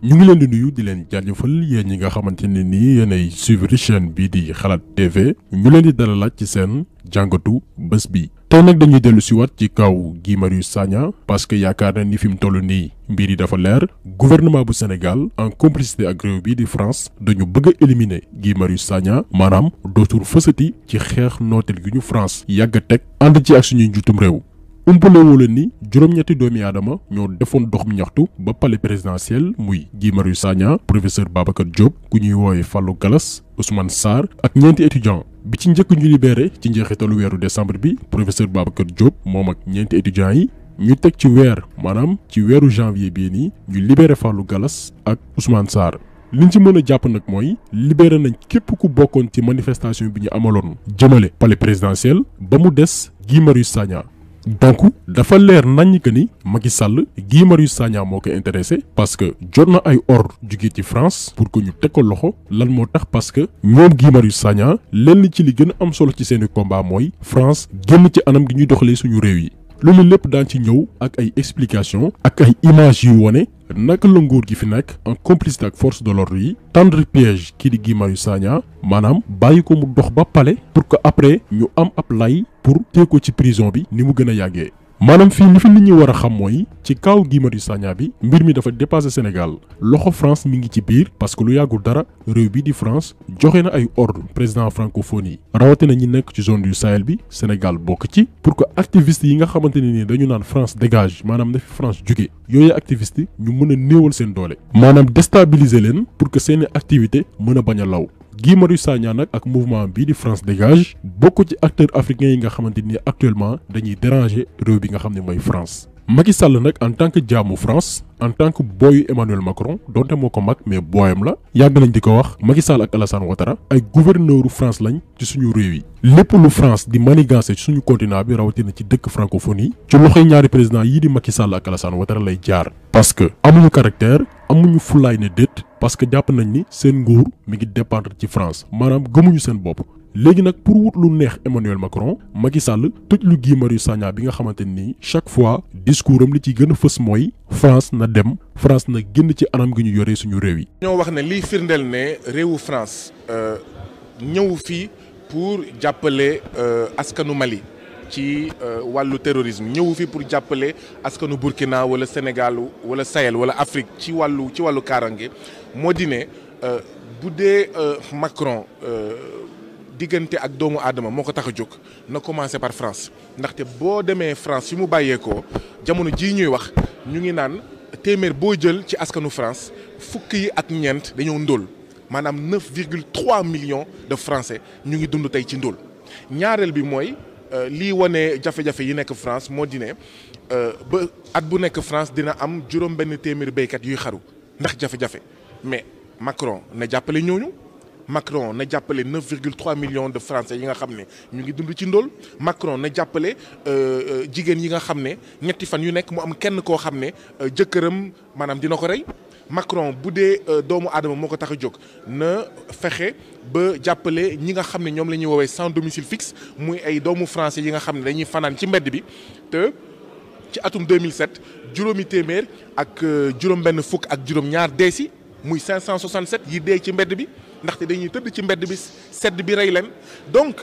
ñu ngi leen di nuyu di leen jaajëfal yéen ñi nga xamante ne nii yéenay suivre chaîne bii di xalaat TV ñu leen di dalalaat ci seen jàngatu bés bi. tey nag dañuy dellu si waat ci kaw Guy Marius Sagna parce que yaakaar na ni fi mu toll nii mbir yi dafa leer gouvernement bu Sénégal en complicité ak réew bii di France dañu bëgg a éliminer Guy Marius Sagna maanaam dootul fësati ci xeex nooteel gi ñu France yàgg a teg ànd ci ak suñuy njuutum réew. umpale woo leen ni juróom-ñetti doomi aadama ñoo defoon dox mi ñaxtu ba palais présidentiel muy Guy Marius Sagna professeur Babacar Diop ku ñuy woowe Fallou Gallas Ousmane Sarr ak ñeenti étudiants bi ci njëkk ñu libéré ci njeexitalu weeru décembre bi professeur Babacar Diop moom ak ñeenti étudiants yi ñu teg ci weer maanaam ci weeru janvier bii nii ñu libéré Fallou Gallas ak Ousmane Sarr. liñ ci mën a jàpp nag mooy libéré nañ képp ku bokkoon ci manifestation bi ñu amaloon jëmale palais présidentiel ba mu des Guy Marius Sagna. donc dafa leer nañ que ni Macky Sall Guy Marius Sagna moo ko intéressé parce que jot na ay ordre jugee ci France pour que ñu teg ko loxo lan moo tax parce que ñoom Guy Marius Sagna lenn ci li gën a am solo ci seeni combat mooy France génn ci anam gi ñuy doxalee suñu réew yi. loolu lépp daan ci ñëw ak ay explication ak ay images yu wone naka la nguur gi fi nekk en complicité ak force de l'ordre yi tendre piège kii di Guy Marius Sagna maanaam bàyyi ko mu dox ba palais pour que après ñu am ab lay pour téye ko ci prison bi ni mu gën a yàggee. maanaam fii li fi nit ñi war a xam mooy ci kaw Guy Marius Sagna bi mbir mi dafa dépassé Sénégal loxo France mi ngi ci biir parce que lu yàggul dara réew bii di France joxe na ay ordre président francophone yi rawatina ñi nekk ci zone du Sahel bi Sénégal bokk ci pour que activistes yi nga xamante ne ni dañu naan France dégage maanaam na fi France jóge yooyu activistes ñu mën a néewal seen doole. maanaam déstabiliser leen pour que seeni activité mën a bañ a law. Guy Marius Sagna nag ak mouvement bii di France dégage bokk ci acteurs africains yi nga xamante ni actuellement dañuy déranger réew bi nga xam ne mooy France. Macky Sall nag en tant que jaamu France en tant que booyu Emmanuel Macron donte moo ko mag mais booyam la yàgg nañ di ko wax Macky Sall ak Alassane Ouattara ay gouverneuru France lañ ci suñu réew yi. lépp lu France di manigancer ci suñu continent bi rawatina ci dëkk francophonie ci loxoy ñaari président yii di Macky Sall ak Alassane Ouattara lay jaar. parce que amuñu caractère amuñu fulaay ne déet parce que jàpp nañ ni seen nguur mi ngi dépendre ci France maanaam gëmuñu seen bopp. léegi nag pour wut lu neex Emmanuel Macron Macky Sall tëj lu Guy Marius Sagna bi nga xamante ni chaque fois discours am li ci gën a fës mooy France na dem France na génn ci anam gi ñu yoree suñu réew yi. ñoo wax ne liy firndeel ne réewu France ñëw fii pour jàppale askanu Mali ci wàllu terrorisme ñëw fii pour jàppale askanu Burkina wala Sénégal wala Sahel wala Afrique ci wàllu kaarange moo di ne bu dee Macron. diggante ak doomu aadama moo ko tax a jóg na commencer par France ndaxte boo demee France fi mu bàyyeekoo jamono jii ñuy wax ñu ngi naan téeméer boo jël ci askanu France fukk yi ak ñeent dañoo ndóol maanaam 9,3 millions de Français ñu ngi dund tey ci ndóol. ñaareel bi mooy lii wane jafe-jafe yi nekk France moo di ne ba at bu nekk France dina am juróom-benn téeméeri béykat yuy xaru ndax jafe-jafe mais Macron na jàppale ñooñu. Macron na jàppale 9,3 millions de Français yi nga xam ne ñu ngi dund ci ndóol Macron na jàppale jigéen yi nga xam ne ñetti fan yu nekk mu am kenn koo xam ne jëkkëram maanaam dina ko rey Macron bu dee doomu aadama moo ko tax a jóg na fexe ba jàppale ñi nga xam ne ñoom la ñuy woowee sans domicile fixe muy ay doomu français yi nga xam ne dañuy fanaan ci mbedd bi te ci atum 2007 juróomi téeméer ak juróom-benn fukk ak juróom-ñaar dee si muy 567 yi dee ci mbedd bi. ndaxte dañuy tëdd ci mbedd bi sedd bi rey leen donc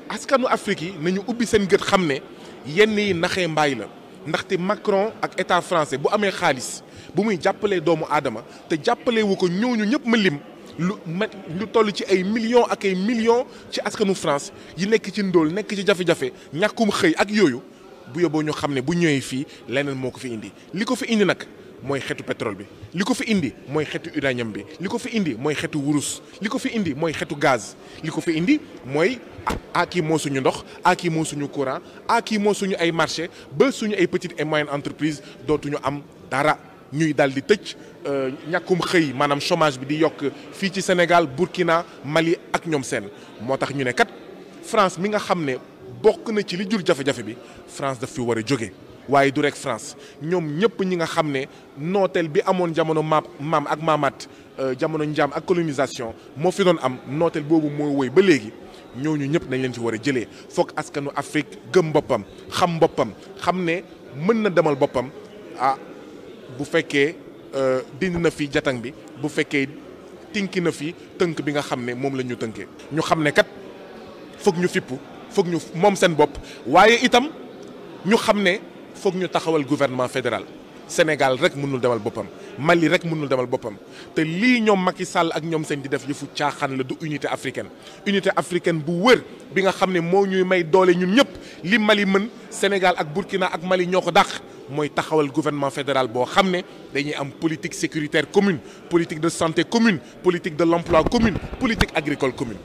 askanu Afrique yi nañu ubbi seen gët xam ne yenn yi naxee mbaay la ndaxte Macron ak état français bu amee xaalis bu muy jàppalee doomu aadama te jàppalee wu ko ñooñu ñëpp ma lim lu toll ci ay millions ak ay millions ci askanu France yi nekk ci ndóol nekk ci jafe-jafe ñàkkum xëy ak yooyu bu yóbboo ñu xam ne bu ñëwee fii leneen moo ko fi indi li ko fi indi nag. mooy xeetu pétrole bi li ko fi indi mooy xeetu uranium bi li ko fi indi mooy xeetu wurus li ko fi indi mooy xeetu gaz li ko fi indi mooy kii moo suñu ndox kii moo suñu courant kii moo suñu ay marché ba suñu ay petites et moyennes entreprises dootuñu am dara ñuy daal di tëj ñàkkum xëy maanaam chômage bi di yokk fii ci Sénégal Burkina Mali ak ñoom seen moo tax ñu ne kat France mi nga xam ne bokk na ci li jur jafe-jafe bi France daf fi war a jóge waaye du rek France ñoom ñëpp ñi nga xam ne nooteel bi amoon jamono maam ak maamaat jamono njaam ak colonisation moo fi doon am nooteel boobu moo woy ba léegi ñooñu ñëpp nañ leen fi war a jëlee foog askanu Afrique gëm boppam xam ne mën na demal boppam bu fekkee dindi na fi jatang bi bu fekkee tinki na fi tënk bi nga xam ne moom la ñu tënkee. ñu xam ne kat foog ñu fippu foog ñu moom seen bopp waaye itam ñu xam ne foog ñu taxawal gouvernement fédéral. Sénégal rek mënul demal boppam Mali rek mënul demal boppam te lii ñoom Macky Sall ak ñoom seen di def yëfu caaxaan la du unité africaine bu wër bi nga xam ne moo ñuy may doole ñun ñëpp li Mali mën Sénégal ak Burkina ak Mali ñoo ko dàq mooy taxawal gouvernement fédéral boo xam ne dañuy am politique sécuritaire commune politique de santé commune politique de l'emploi commune politique agricole commune.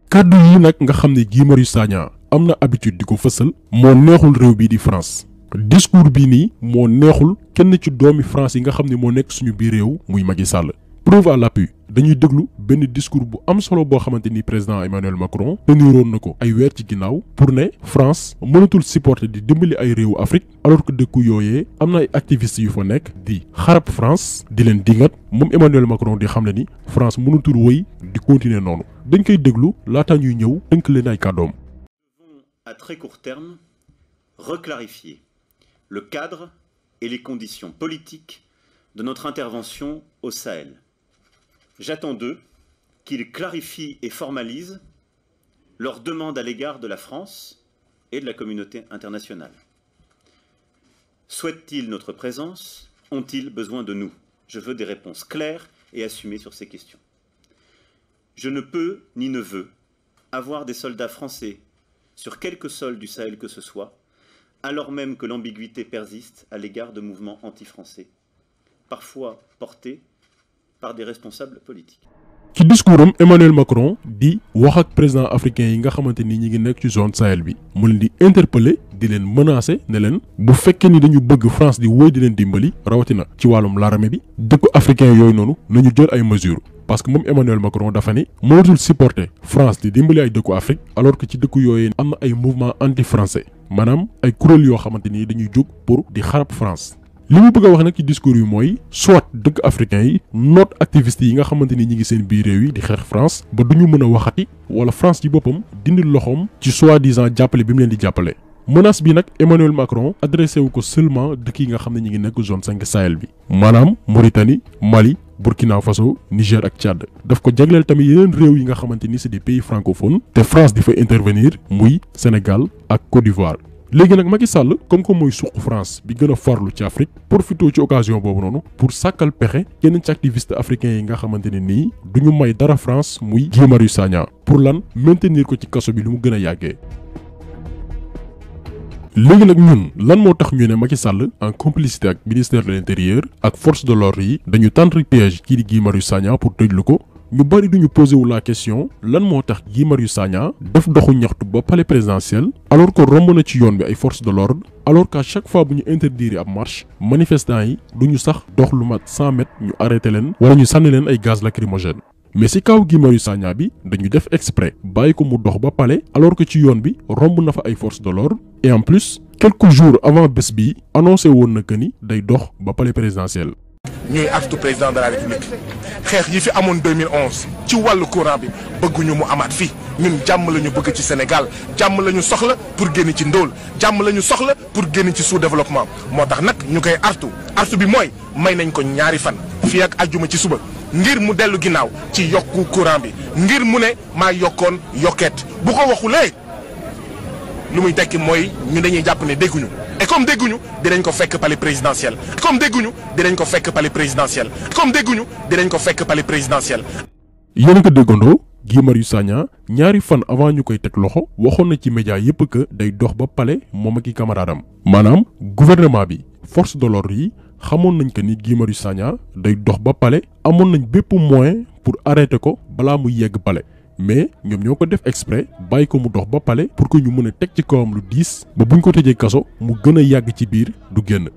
kàddu yi nag nga xam ne Guy Marius Sagna am na habitude di ko fësal moo neexul réew bii di France. discours bii nii moo neexul kenn ci doomi France yi nga xam ne moo nekk suñu biir réew muy Macky Sall preuve à l'appui dañuy déglu benn discours bu am solo boo xamante ni président Emmanuel Macron teniroon na ko ay weer ci ginnaaw pour ne France mënatul supporter di dimbali ay réewu Afrique alors que dëkku yooyee am na ay activistes yu fa nekk di xarab France di leen dingat moom Emmanuel Macron di xam ne ni France mënatul wëy di continuer noonu dañ koy déglu laata ñuy ñëw tënk leen ay kàddoom. À très court terme, reclarifier le cadre et les conditions politiques de notre intervention au Sahel. J'attends d'eux qu'ils clarifient et formalisent leurs demandes à l'égard de la France et de la communauté internationale. Souhaitent-ils notre présence? Ont-ils besoin de nous? Je veux des réponses claires et assumées sur ces questions. Je ne peux ni ne veux avoir des soldats français sur quelque sol du Sahel que ce soit, alors même que l'ambiguïté persiste à l'égard de mouvements anti-français, parfois portés par des responsables politiques. ci discours am Emmanuel Macron di wax ak président africain yi nga xamante ni ñi ngi nekk ci zone Sahel bi mu leen di interpeller di leen menacer ne leen bu fekkee ni dañu bëgg France di wóy di leen dimbali rawatina ci wàllum l'armée bi dëkku africain yooyu noonu nañu jël ay mesures. parce que moom Emmanuel Macron dafa ni mënatul supporter France di dimbali ay dëkku Afrique alors que ci dëkku yooyee am na ay mouvement anti-français maanaam ay kuréel yoo xamante ni dañuy jóg pour di xarab France. li mu bëgg a wax nag ci discours yi mooy soit dëkk africain yi noot activistes yi nga xamante ni ñi ngi seen biir réew yi di xeex France ba duñu mën a waxati wala France ci boppam dindi loxoom ci soi-disant jàppale bi mu leen di jàppale. menace bi nag Emmanuel Macron adressé wu ko seulement dëkk yi nga xam ne ñi ngi nekk zone 5 Sahel bi maanaam Mauritanie Mali Burkina Faso Niger ak Tchad daf ko jagleel tamit yeneen réew yi nga xamante ni c'est des pays francophones te France di fa intervenir muy Sénégal ak Côte d'Ivoire. léegi nag Macky Sall comme que mooy suq France bi gën a farlu ci Afrique profité ci occasion boobu noonu pour sàkkal pexe yeneen ci activiste africains yi nga xamante ne nii du ñu may dara France muy Guy Marius Sagna pour lan maintenir ko ci kaso bi lu mu gën a yàggee. léegi nag ñun lan moo tax ñu ne Macky Sall en complicité ak ministère de l'intérieur ak force de l'ordre yi dañu tendre piège kii di Guy Marius Sagna pour tëjlu ko. ñu bari duñu posé wu la question lan moo tax Guy Marius Sagna def doxu ñaxtu ba palais présidentiel alors que romb na ci yoon bi ay forces de l'ordre alors qu'à chaque fois bu ñu interdire ab marche manifestants yi duñu sax dox lu mat 100 mètres ñu arrêté leen wala ñu sànni leen ay gaz lacrymogène mais ci kaw Guy Marius Sagna bi dañu def exprès bàyyi ko mu dox ba palais alors que ci yoon bi romb na fa ay forces de l'ordre et en plus quelques jours avant bés bi annoncé woon na que ni day dox ba palais présidentiel. ñuy artu président de la république xeex yi fi amoon 2011 ci wàllu courant bi bëgguñu mu amaat fii ñun jàmm la ñu bëgg ci Sénégal jàmm la ñu soxla pour génn ci ndóol jàmm la ñu soxla pour génn ci sous-développement moo tax nag ñu koy artu bi mooy may nañ ko ñaari fan fii ak àjjuma ci suba ngir mu dellu ginnaaw ci yokku courant bi ngir mu ne maa yokkoon yokkeet bu ko waxulee lu muy tekki mooy ñu dañuy jàpp ne dégguñu et comme dégguñu dinañ ko fekk palais présidentiel comme dégguñu dinañ ko fekk palais présidentiel comme dégguñu dinañ ko fekk palais présidentiel. yéen a ko déggandoo Guy Marius Sagna ñaari fan avant ñu koy teg loxo waxoon na ci média yépp que day dox ba palais moom ak i camarades am maanaam gouvernement bi force de l'ordre yi xamoon nañ que ni Guy Marius Sagna day dox ba palais amoon nañ bépp moyen pour arrêter ko balaa muy yegg palais. mais ñoom ñoo ko def exprès bàyyi ko mu dox ba palais pour que ñu mën a teg ci kawam lu diis ba buñ ko tëjee kaso mu gën a yàgg ci biir du génn.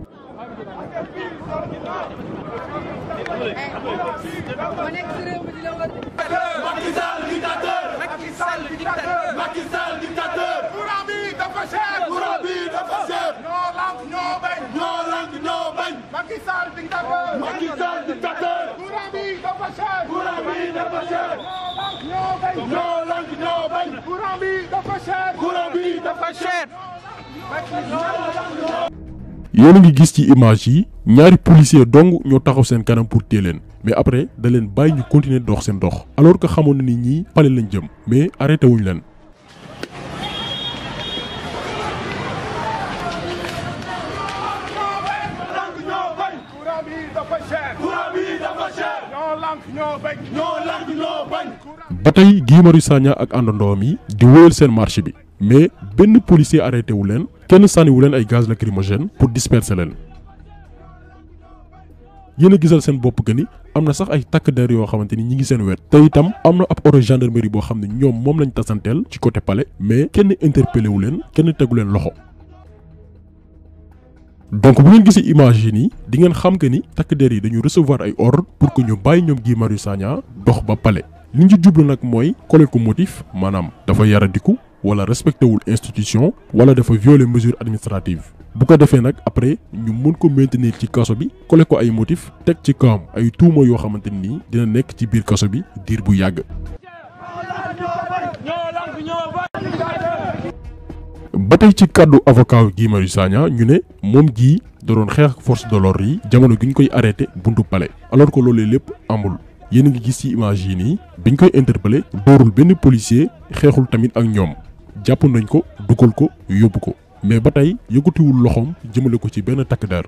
yéen a ngi gis ci image yi ñaari policier dong ñoo taxaw seen kanam pour téye leen mais après da leen bàyyi ñu continuer dox seen dox alors que xamoon na ni ñii palais lañ jëm mais arrêté wuñ leen. ba tey Guy Marius Sagna ak àndandoom yi di wéyal seen marche bi mais benn policier arrêté wu leen kenn sànniwu leen ay gaz lacrymogène pour disperser leen. yéen a gisal seen bopp que ni am na sax ay takk der yoo xamante ni ñi ngi seen wet te itam am na ab auto gendarmerie boo xam ne ñoom moom lañ tasanteel ci côté palais mais kenn interpellé wu leen kenn tegu leen loxo. donc bu ngeen gisee image yi nii di ngeen xam que ni takk der yi dañu recevoir ay ordre pour que ñu bàyyi ñoom Guy Marius Sagna dox ba palais li ñu ci jublu nag mooy coller ko motif maanaam dafa yaradiku wala respecté wul institution wala dafa violer mesure administrative bu ko defee nag après ñu mën ko maintenir ci kaso bi coller ko ay motif teg ci kawam ay tuuma yoo xamante ni dina nekk ci biir kaso bi diir bu yàgg. ba tey ci kàddu avocat Guy Marius Sagna ñu ne moom Guy da doon xeex ak force de l'ordre yi jamono gi ñu koy arrêté buntu palais alors que loolee lépp amul. yéen a ngi gis ci image yi nii biñ koy interpellé doorul benn policier xeexul tamit ak ñoom jàpp nañ ko dugal ko yóbbu ko mais ba tey yëkkatiwul loxoom jëmale ko ci benn takk der.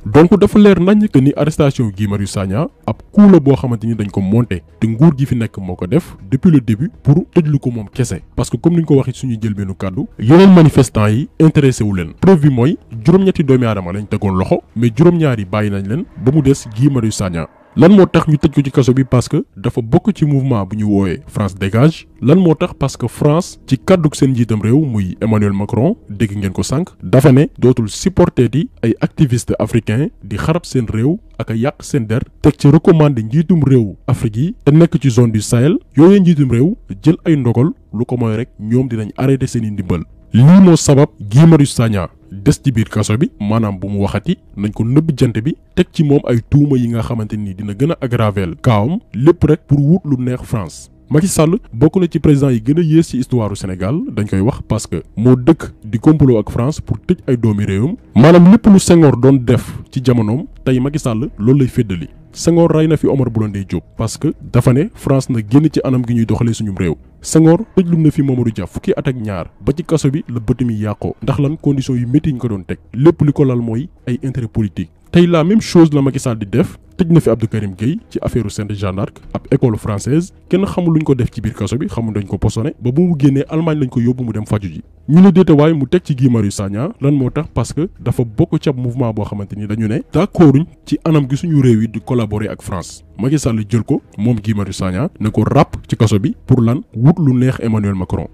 donc dafa leer nañ que ni arrestation Guy Marius Sagna ab coup la boo xamante ni dañ ko monté te nguur gi fi nekk moo ko def depuis le début pour tëjlu ko moom kese parce que comme ni ñu ko waxee suñu jël benn kàddu yeneen manifestants yi intéressé wu leen preuve bi mooy juróom-ñetti doomi aadama lañ tegoon loxo mais juróom-ñaar yi bàyyi nañ leen ba mu des Guy Marius Sagna. lan moo tax ñu tëj ko ci kaso bi parce que dafa bokk ci mouvement bu ñu woowee France dégage lan moo tax parce que France ci kàddug seen njiitam réew muy Emmanuel Macron dégg ngeen ko sànq dafa ne dootul supporter di ay activistes africains di xarab seen réew ak a yàq seen der teg ci recommandé njiitum réew Afrique yi te nekk ci zone du Sahel yooyee njiitum réew jël ay ndogal lu ko mooy rek ñoom dinañ arrêté seen i ndimbal. lii moo sabab Guy Marius Sagna des ci biir kaso bi maanaam bu mu waxati nañ ko nëbb jant bi teg ci moom ay tuuma yi nga xamante ni dina gën a aggraver kaawam lépp rek pour wut lu neex France. Macky Sall bokk na ci président yi gën a yées ci histoire du Sénégal dañ koy wax parce que moo dëkk di complot ak France pour tëj ay doomi réewam maanaam lépp lu Senghor doon def ci jamonoom tey Macky Sall loolu lay féddali. Senghor rey na fi Omar Blondin Diop parce que dafa ne France na génn ci anam gi ñuy doxalee suñu réew. Senghor tëjlu na fi Mamadou Dia fukki at ak ñaar ba ci kaso bi la bët mi yàqoo ndax lan conditions yu métti yi ñu ko doon teg lépp li ko lal mooy ay intérêt politique. tey la même chose la Macky Sall di def tëj na fi Abdou Karim Gueye ci affaire Sainte Jeanne d'Arc ab école française kenn xamul luñ ko def ci biir kaso bi xamul dañ ko posone ba bu mu génnee Allemagne lañ ko yóbbu mu dem faju ji. ñu ne déetawaay mu teg ci Guy Marius Sagna lan moo tax parce que dafa bokk ci ab mouvement boo xamante ni dañu ne d'accorduñ ci anam gi suñu réew yi di collaborer ak France. Macky Sall jël ko moom Guy Marius Sagna ne ko ràpp ci kaso bi pour lan wut lu neex Emmanuel Macron.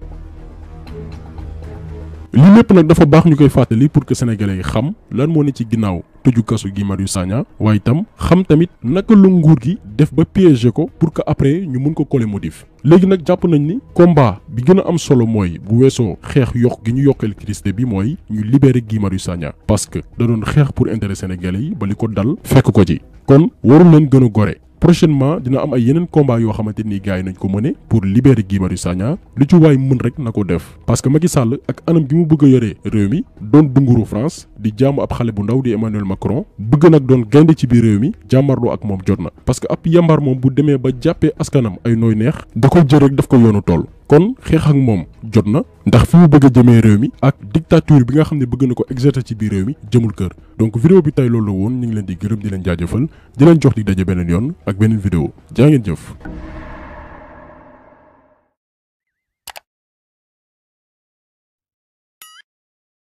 li lépp nag dafa baax ñu koy fàttali pour que sénégalais yi xam lan moo ne ci ginnaaw tëju kaso Guy Marius Sagna waaye itam xam tamit naka la nguur gi def ba piéger ko pour que après ñu mun ko coller motif. léegi nag jàpp nañ ni combat bi gën a am solo mooy bu weesoo xeex yokk gi ñu yokk électricité bi mooy ñu libérer Guy Marius Sagna parce que da doon xeex pour intérêt sénégalais yi ba li ko dal fekk ko ci kon warul leen gën a gore. prochainement dina am ay yeneen combat yoo xamante ni gars yi nañ ko mëne pour libérer Guy Marius Sagna lu ci waay mën rek na ko def parce que Macky Sall ak anam gi mu bëgg a yoree réew mi doon dunguru France di jaamu ab xale bu ndaw di Emmanuel Macron bëgg nag doon gaynde ci biir réew mi jàmmarloo ak moom jot na parce que ab yambar moom bu demee ba jàppee askanam ay nooy neex da ko jël rek daf ko yoonu tool kon xeex ak moom jot na ndax fi mu bëgg a jëmee réew mi ak dictature bi nga xam ne bëgg na ko exercer ci biir réew mi jëmul kër donc vidéo bi tey loolu la woon ñu ngi leen di gërëm di leen jaajëfal di leen jox di daje beneen yoon ak beneen vidéo jaa ngeen jëf